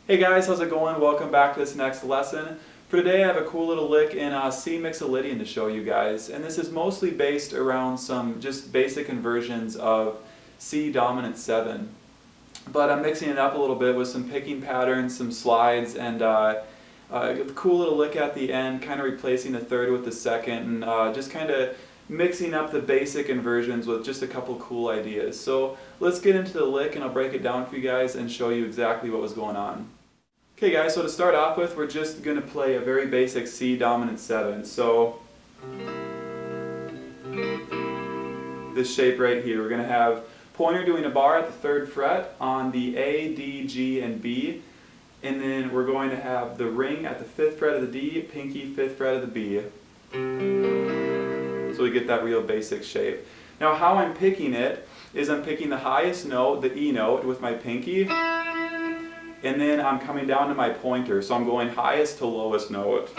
Hey guys, how's it going? Welcome back to this next lesson. For today I have a cool little lick in C Mixolydian to show you guys, and this is mostly based around some just basic inversions of C dominant 7. But I'm mixing it up a little bit with some picking patterns, some slides, and a cool little lick at the end, kind of replacing the third with the second, and just kind of mixing up the basic inversions with just a couple cool ideas. So let's get into the lick and I'll break it down for you guys and show you exactly what was going on. Okay guys, so to start off with, we're just going to play a very basic C dominant 7. So this shape right here, we're going to have pointer doing a bar at the 3rd fret on the A, D, G, and B. And then we're going to have the ring at the 5th fret of the D, pinky 5th fret of the B. So we get that real basic shape. Now how I'm picking it is I'm picking the highest note, the E note, with my pinky, and then I'm coming down to my pointer. So I'm going highest to lowest note.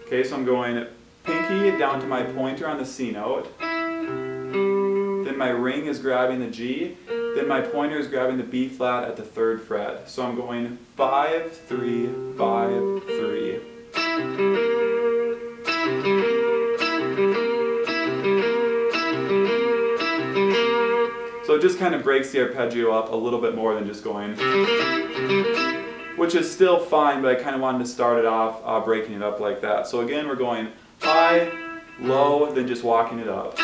Okay, so I'm going pinky down to my pointer on the C note. Then my ring is grabbing the G. Then my pointer is grabbing the B flat at the 3rd fret. So I'm going 5, 3, 5, 3. So it just kind of breaks the arpeggio up a little bit more than just going, which is still fine, but I kind of wanted to start it off breaking it up like that. So again, we're going high, low, then just walking it up.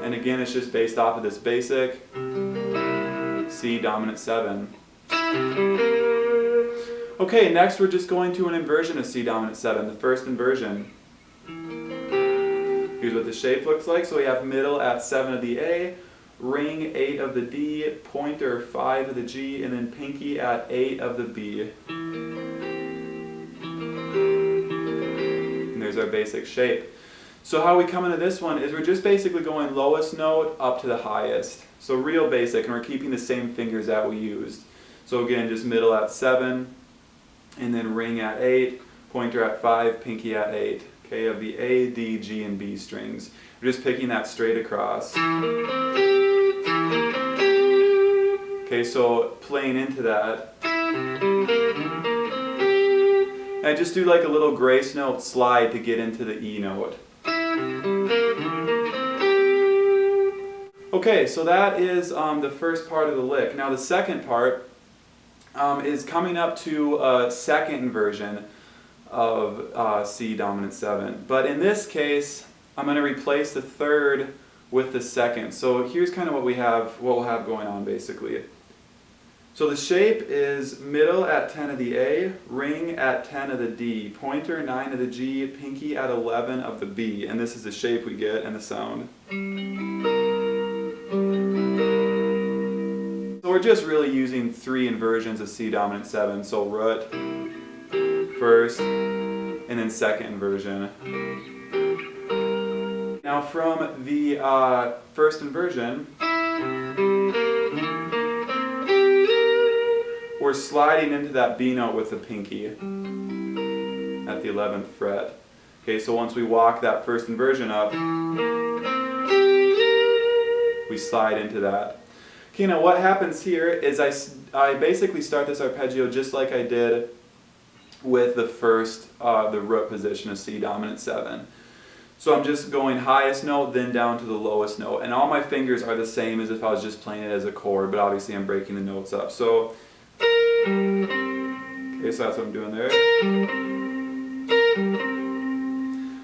And again, it's just based off of this basic C dominant 7. Okay, next we're just going to an inversion of C dominant 7, the first inversion. Here's what the shape looks like. So we have middle at 7 of the A, ring 8 of the D, pointer 5 of the G, and then pinky at 8 of the B. And there's our basic shape. So how we come into this one is we're just basically going lowest note up to the highest. So real basic, and we're keeping the same fingers that we used. So again, just middle at 7, and then ring at 8, pointer at 5, pinky at 8. Okay, of the A, D, G, and B strings. We're just picking that straight across. Okay, so playing into that. And I just do like a little grace note slide to get into the E note. Okay, so that is the first part of the lick. Now the second part is coming up to a second inversion of C dominant 7. But in this case, I'm going to replace the third with the second. So here's kind of what we'll have going on basically. So the shape is middle at 10 of the A, ring at 10 of the D, pointer 9 of the G, pinky at 11 of the B. And this is the shape we get and the sound. So we're just really using 3 inversions of C dominant 7. So root, first, and then second inversion. Now from the first inversion, we're sliding into that B note with the pinky at the 11th fret. Okay, so once we walk that first inversion up, we slide into that. Okay, now what happens here is I basically start this arpeggio just like I did with the first, the root position of C dominant 7. So I'm just going highest note, then down to the lowest note. And all my fingers are the same as if I was just playing it as a chord, but obviously I'm breaking the notes up. So, okay, so that's what I'm doing there.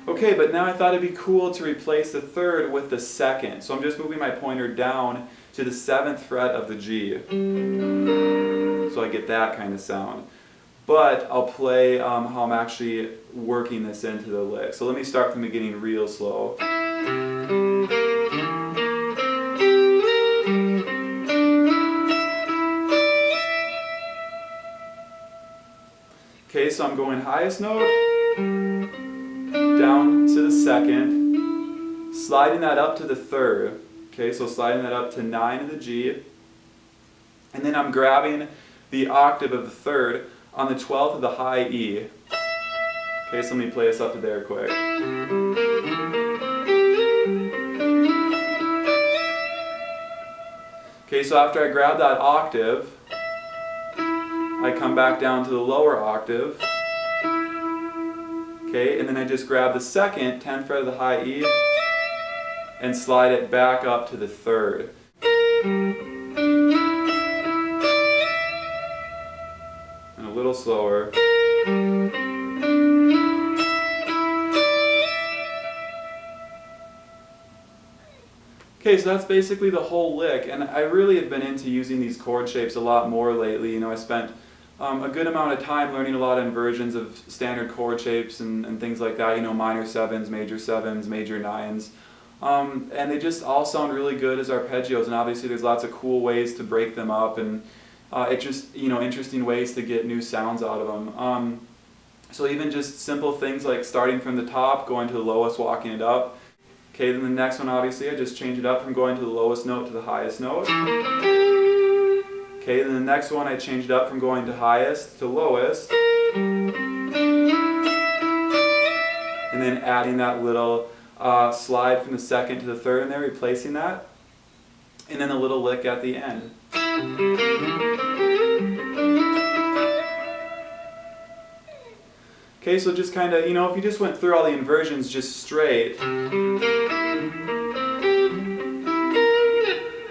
Okay, but now I thought it'd be cool to replace the third with the second. So I'm just moving my pointer down to the 7th fret of the G. So I get that kind of sound. But I'll play how I'm actually working this into the lick. So let me start from the beginning real slow. Okay, so I'm going highest note, down to the second, sliding that up to the third. Okay, so sliding that up to 9 of the G. And then I'm grabbing the octave of the third on the 12th of the high E. Okay, so let me play us up to there quick. Okay, so after I grab that octave, I come back down to the lower octave. Okay, and then I just grab the second 10th fret of the high E and slide it back up to the third. And a little slower. Okay, so that's basically the whole lick, and I really have been into using these chord shapes a lot more lately. You know, I spent a good amount of time learning a lot of inversions of standard chord shapes and things like that, you know, minor 7s, major 9s. And they just all sound really good as arpeggios, and obviously there's lots of cool ways to break them up, and it's just, you know, interesting ways to get new sounds out of them. So even just simple things like starting from the top, going to the lowest, walking it up. Okay, then the next one, obviously, I just change it up from going to the lowest note to the highest note. Okay, then the next one, I change it up from going to highest to lowest. And then adding that little slide from the second to the third in there, replacing that. And then a little lick at the end. Okay, so just kind of, you know, if you just went through all the inversions just straight,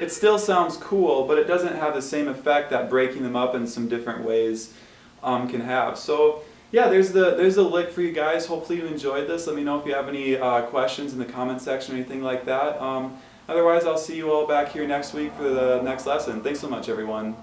it still sounds cool, but it doesn't have the same effect that breaking them up in some different ways can have. So yeah, there's the lick for you guys. Hopefully you enjoyed this. Let me know if you have any questions in the comment section or anything like that. Otherwise, I'll see you all back here next week for the next lesson. Thanks so much, everyone.